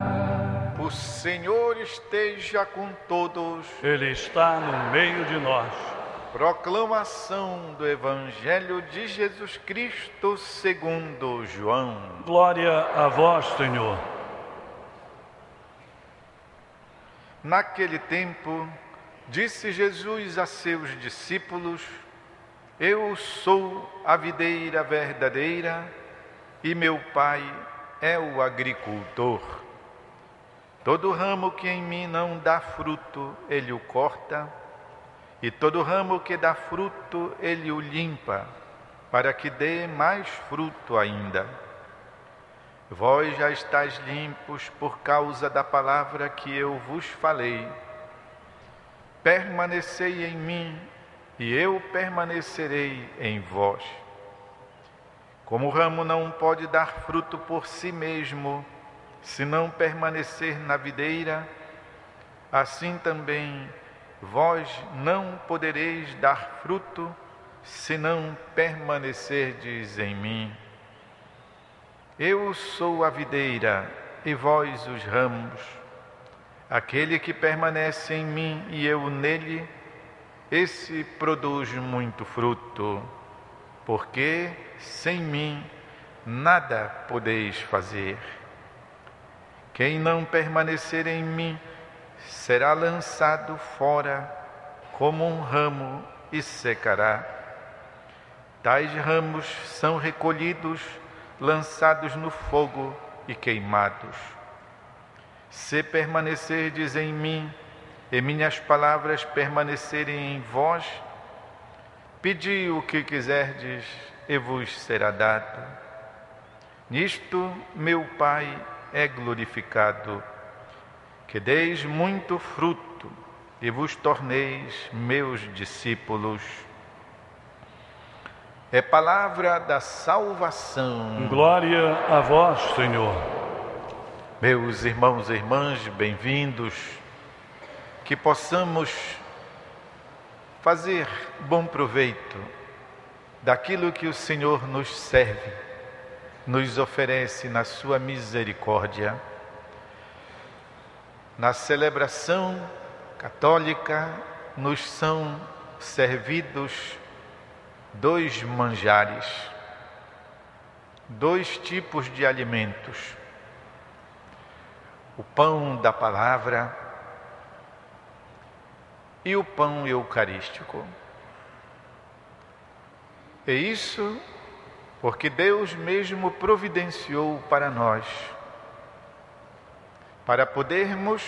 O Senhor esteja com todos. Ele está no meio de nós. Proclamação do Evangelho de Jesus Cristo segundo João. Glória a vós, Senhor. Naquele tempo, disse Jesus a seus discípulos: Eu sou a videira verdadeira e meu Pai é o agricultor. Todo ramo que em mim não dá fruto, ele o corta, e todo ramo que dá fruto, ele o limpa, para que dê mais fruto ainda. Vós já estáis limpos por causa da palavra que eu vos falei. Permanecei em mim, e eu permanecerei em vós. Como o ramo não pode dar fruto por si mesmo, se não permanecer na videira, assim também vós não podereis dar fruto, se não permanecerdes em mim. Eu sou a videira, e vós os ramos. Aquele que permanece em mim e eu nele, esse produz muito fruto, porque sem mim nada podeis fazer. Quem não permanecer em mim será lançado fora como um ramo e secará. Tais ramos são recolhidos, lançados no fogo e queimados. Se permanecerdes em mim e minhas palavras permanecerem em vós, pedi o que quiserdes e vos será dado. Nisto meu Pai é glorificado, que deis muito fruto e vos torneis meus discípulos. É palavra da salvação. Glória a vós, Senhor. Meus irmãos e irmãs, bem-vindos, que possamos fazer bom proveito daquilo que o Senhor nos serve, nos oferece na sua misericórdia. Na celebração católica nos são servidos dois manjares, dois tipos de alimentos: o pão da palavra e o pão eucarístico. E isso porque Deus mesmo providenciou para nós, para podermos,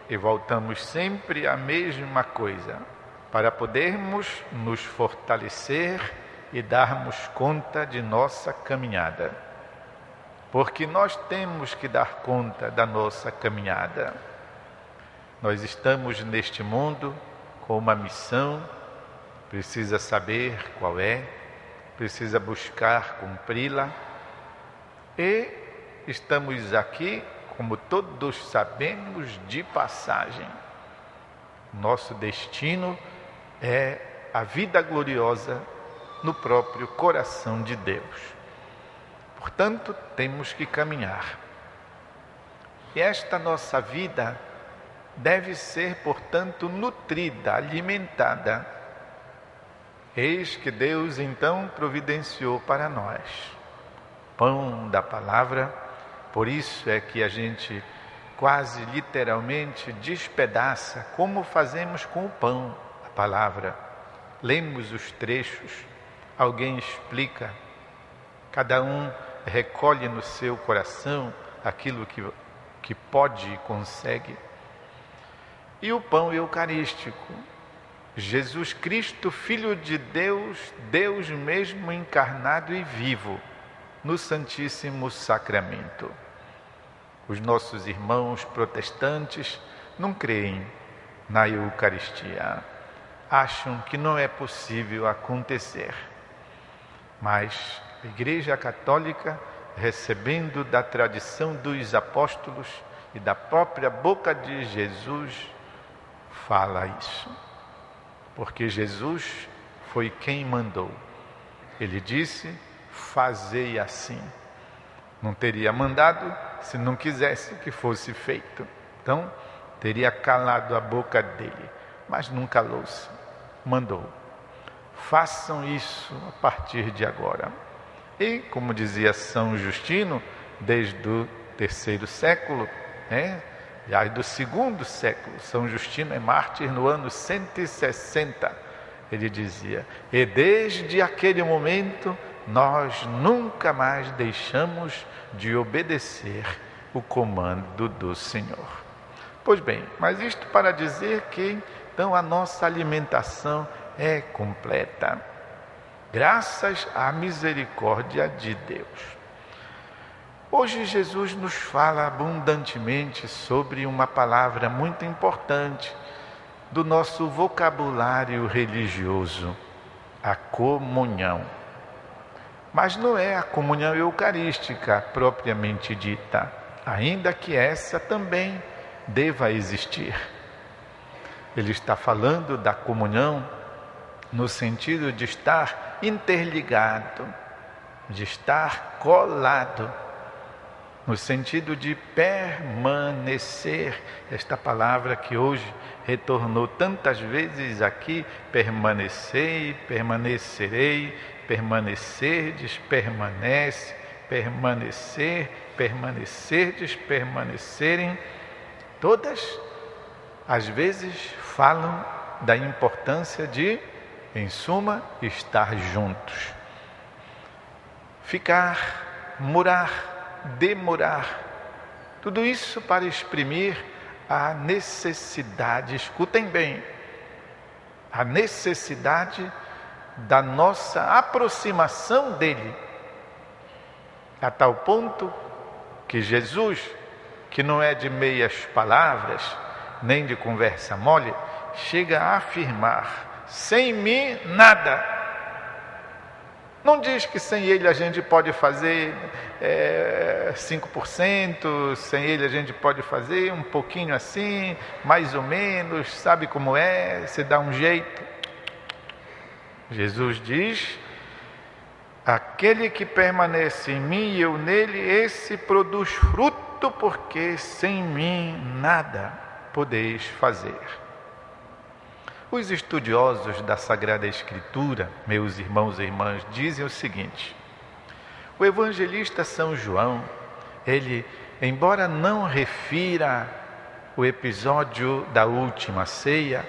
e voltamos sempre à mesma coisa, para podermos nos fortalecer e darmos conta de nossa caminhada. Porque nós temos que dar conta da nossa caminhada. Nós estamos neste mundo com uma missão, precisa saber qual é, precisa buscar cumpri-la, e estamos aqui, como todos sabemos, de passagem. Nosso destino é a vida gloriosa no próprio coração de Deus. Portanto, temos que caminhar. E esta nossa vida deve ser, portanto, nutrida, alimentada. Eis que Deus então providenciou para nós pão da palavra. Por isso é que a gente quase literalmente despedaça, como fazemos com o pão, a palavra. Lemos os trechos, alguém explica, cada um recolhe no seu coração aquilo que pode e consegue. E o pão eucarístico, Jesus Cristo, Filho de Deus, Deus mesmo encarnado e vivo, no Santíssimo Sacramento. Os nossos irmãos protestantes não creem na Eucaristia, acham que não é possível acontecer. Mas a Igreja Católica, recebendo da tradição dos apóstolos e da própria boca de Jesus, fala isso. Porque Jesus foi quem mandou. Ele disse: fazei assim. Não teria mandado se não quisesse que fosse feito. Então, teria calado a boca dele, mas não calou-se, mandou: façam isso a partir de agora. E, como dizia São Justino, desde o terceiro século, já do segundo século, São Justino é mártir no ano 160, ele dizia: e desde aquele momento nós nunca mais deixamos de obedecer o comando do Senhor. Pois bem, mas isto para dizer que então a nossa alimentação é completa, graças à misericórdia de Deus. Hoje Jesus nos fala abundantemente sobre uma palavra muito importante do nosso vocabulário religioso, a comunhão. Mas não é a comunhão eucarística propriamente dita, ainda que essa também deva existir. Ele está falando da comunhão no sentido de estar interligado, de estar colado, no sentido de permanecer. Esta palavra que hoje retornou tantas vezes aqui: permanecei, permanecerei, permanecerdes, permanece, permanecer, permanecerdes, permanecerem. Todas, às vezes, falam da importância de, em suma, estar juntos. Ficar, morar, demorar, tudo isso para exprimir a necessidade, escutem bem, a necessidade da nossa aproximação dele, a tal ponto que Jesus, que não é de meias palavras, nem de conversa mole, chega a afirmar: sem mim nada. Não diz que sem ele a gente pode fazer 5%, sem ele a gente pode fazer um pouquinho assim, mais ou menos, sabe como é, se dá um jeito. Jesus diz: aquele que permanece em mim e eu nele, esse produz fruto, porque sem mim nada podeis fazer. Os estudiosos da Sagrada Escritura, meus irmãos e irmãs, dizem o seguinte: o evangelista São João, ele, embora não refira o episódio da última ceia,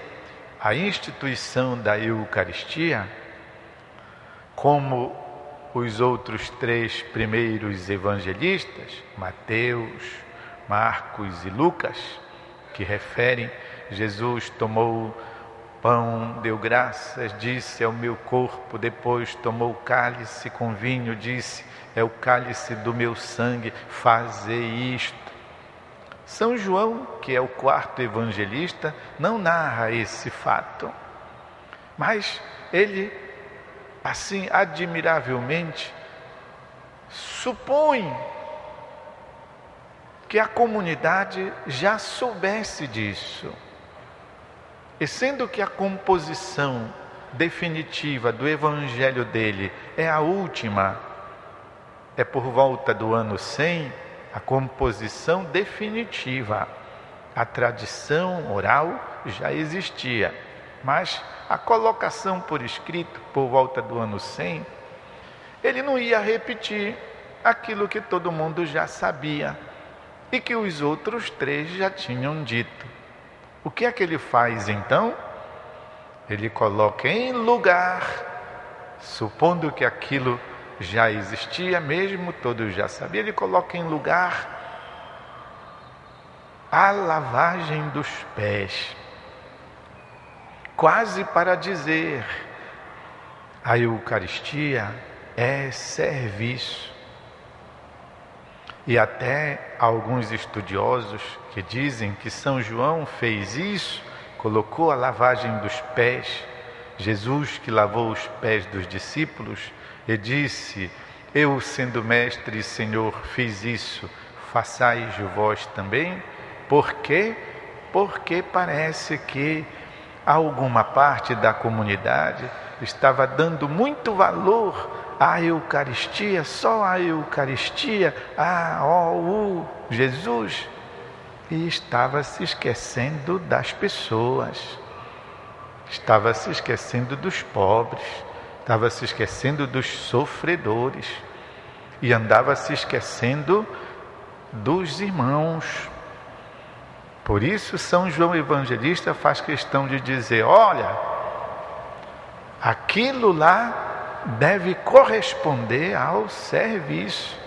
a instituição da Eucaristia, como os outros três primeiros evangelistas, Mateus, Marcos e Lucas, que referem: Jesus tomou pão, deu graças, disse: é o meu corpo. Depois tomou o cálice com vinho, disse: é o cálice do meu sangue, fazei isto. São João, que é o quarto evangelista, não narra esse fato, mas ele, assim, admiravelmente, supõe que a comunidade já soubesse disso. E sendo que a composição definitiva do evangelho dele é a última, é por volta do ano 100, a composição definitiva. A tradição oral já existia, mas a colocação por escrito, por volta do ano 100, ele não ia repetir aquilo que todo mundo já sabia e que os outros três já tinham dito. O que é que ele faz então? Ele coloca em lugar, supondo que aquilo já existia mesmo, todos já sabiam, ele coloca em lugar a lavagem dos pés, quase para dizer: a Eucaristia é serviço. E até alguns estudiosos que dizem que São João fez isso, colocou a lavagem dos pés, Jesus que lavou os pés dos discípulos, e disse: eu, sendo mestre e Senhor, fiz isso, façais vós também. Por quê? Porque parece que alguma parte da comunidade estava dando muito valor a Eucaristia, só a Eucaristia, Jesus. E estava se esquecendo das pessoas, estava se esquecendo dos pobres, estava se esquecendo dos sofredores e andava se esquecendo dos irmãos. Por isso São João Evangelista faz questão de dizer: olha, aquilo lá deve corresponder ao serviço.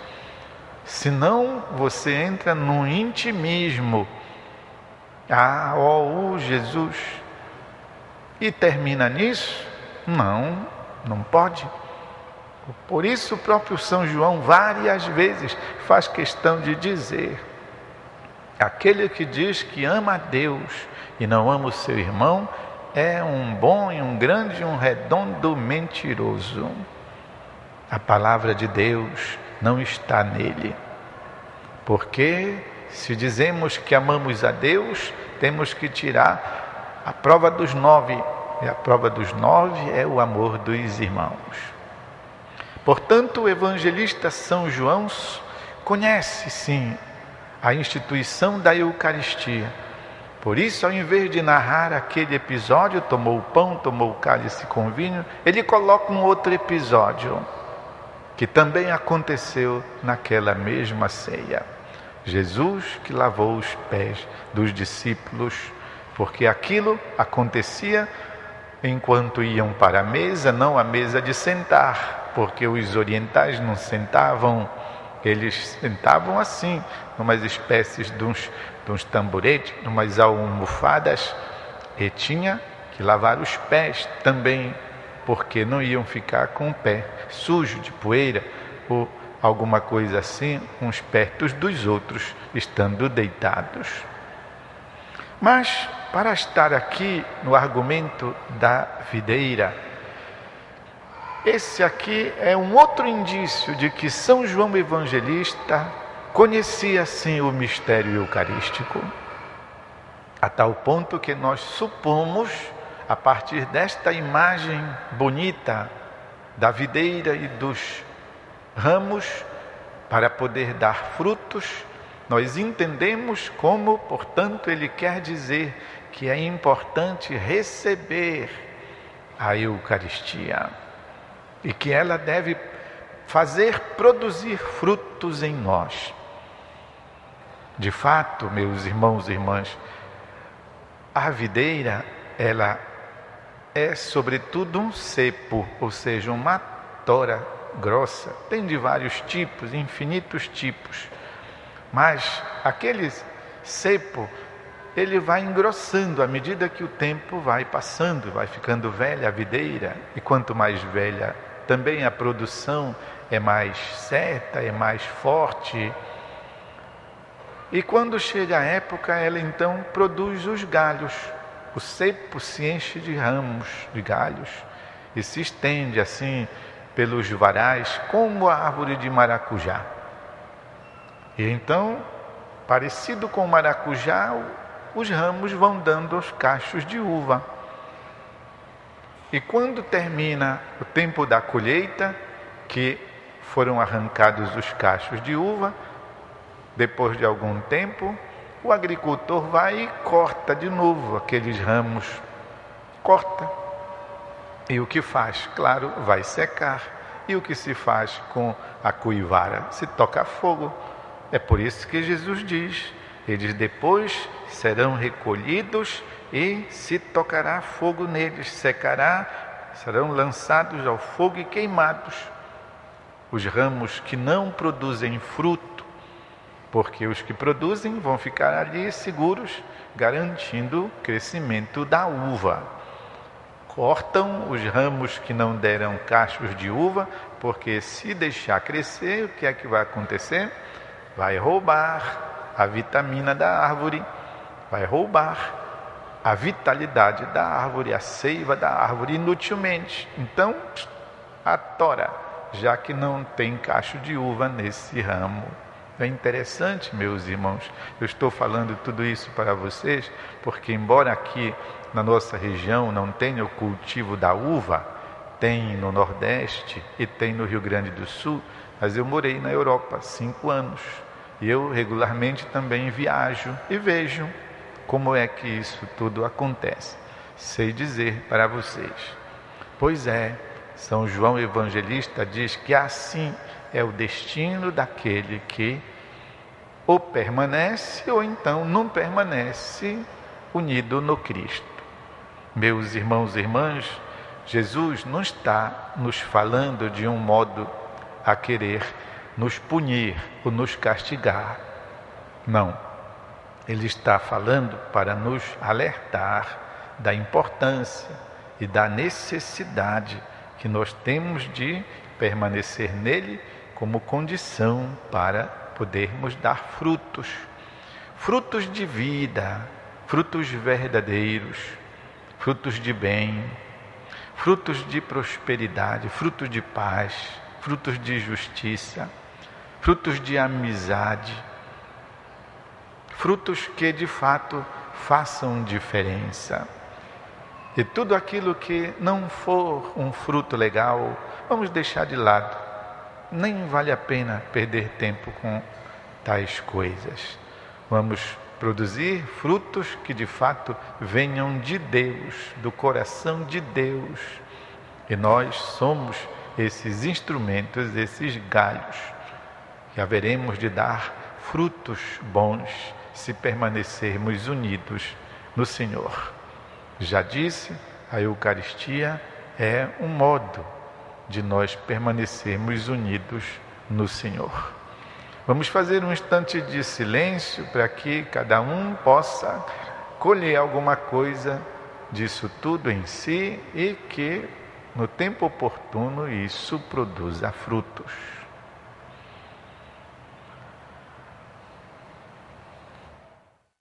Senão você entra num intimismo. Jesus. E termina nisso? Não pode. Por isso o próprio São João várias vezes faz questão de dizer: aquele que diz que ama a Deus e não ama o seu irmão é um bom e um grande e um redondo mentiroso. A palavra de Deus não está nele. Porque se dizemos que amamos a Deus, temos que tirar a prova dos 9. E a prova dos 9 é o amor dos irmãos. Portanto, o evangelista São João conhece sim a instituição da Eucaristia. Por isso, ao invés de narrar aquele episódio, tomou o pão, tomou o cálice com vinho, ele coloca um outro episódio que também aconteceu naquela mesma ceia. Jesus que lavou os pés dos discípulos, porque aquilo acontecia enquanto iam para a mesa, não a mesa de sentar, porque os orientais não sentavam, eles sentavam assim, numas espécies de uns tamboretes, numas almofadas, e tinha que lavar os pés também, porque não iam ficar com o pé sujo de poeira ou alguma coisa assim, uns perto dos outros, estando deitados. Mas, para estar aqui no argumento da videira, esse aqui é um outro indício de que São João Evangelista conhecia sim o mistério eucarístico, a tal ponto que nós supomos, a partir desta imagem bonita da videira e dos ramos, para poder dar frutos, nós entendemos como, portanto, ele quer dizer que é importante receber a Eucaristia e que ela deve fazer produzir frutos em nós. De fato, meus irmãos e irmãs, a videira, ela é sobretudo um cepo, ou seja, uma tora grossa. Tem de vários tipos, infinitos tipos. Mas aquele cepo, ele vai engrossando à medida que o tempo vai passando, vai ficando velha a videira. E quanto mais velha, também a produção é mais certa, é mais forte. E quando chega a época, ela então produz os galhos. O cepo se enche de ramos, de galhos, e se estende assim pelos varais, como a árvore de maracujá. E então, parecido com o maracujá, os ramos vão dando os cachos de uva. E quando termina o tempo da colheita, que foram arrancados os cachos de uva, depois de algum tempo, o agricultor vai e corta de novo aqueles ramos. Corta. E o que faz? Claro, vai secar. E o que se faz com a cuivara? Se toca fogo. É por isso que Jesus diz: eles depois serão recolhidos e se tocará fogo neles, secará, serão lançados ao fogo e queimados. Os ramos que não produzem fruto, porque os que produzem vão ficar ali seguros, garantindo o crescimento da uva. Cortam os ramos que não deram cachos de uva, porque se deixar crescer, o que é que vai acontecer? Vai roubar a vitamina da árvore, vai roubar a vitalidade da árvore, a seiva da árvore inutilmente. Então, a tora, já que não tem cacho de uva nesse ramo. É interessante, meus irmãos, eu estou falando tudo isso para vocês, porque embora aqui na nossa região não tenha o cultivo da uva, tem no Nordeste e tem no Rio Grande do Sul, mas eu morei na Europa 5 anos. E eu regularmente também viajo e vejo como é que isso tudo acontece. Sei dizer para vocês. Pois é, São João Evangelista diz que assim é o destino daquele que ou permanece ou então não permanece unido no Cristo. Meus irmãos e irmãs, Jesus não está nos falando de um modo a querer nos punir ou nos castigar. Não. Ele está falando para nos alertar da importância e da necessidade que nós temos de permanecer nele como condição para podermos dar frutos. Frutos de vida, frutos verdadeiros, frutos de bem, frutos de prosperidade, frutos de paz, frutos de justiça, frutos de amizade, frutos que de fato façam diferença. E tudo aquilo que não for um fruto legal, vamos deixar de lado. Nem vale a pena perder tempo com tais coisas. Vamos produzir frutos que de fato venham de Deus, do coração de Deus. E nós somos esses instrumentos, esses galhos, que haveremos de dar frutos bons se permanecermos unidos no Senhor. Já disse, a Eucaristia é um modo de nós permanecermos unidos no Senhor. Vamos fazer um instante de silêncio para que cada um possa colher alguma coisa disso tudo em si e que, no tempo oportuno, isso produza frutos.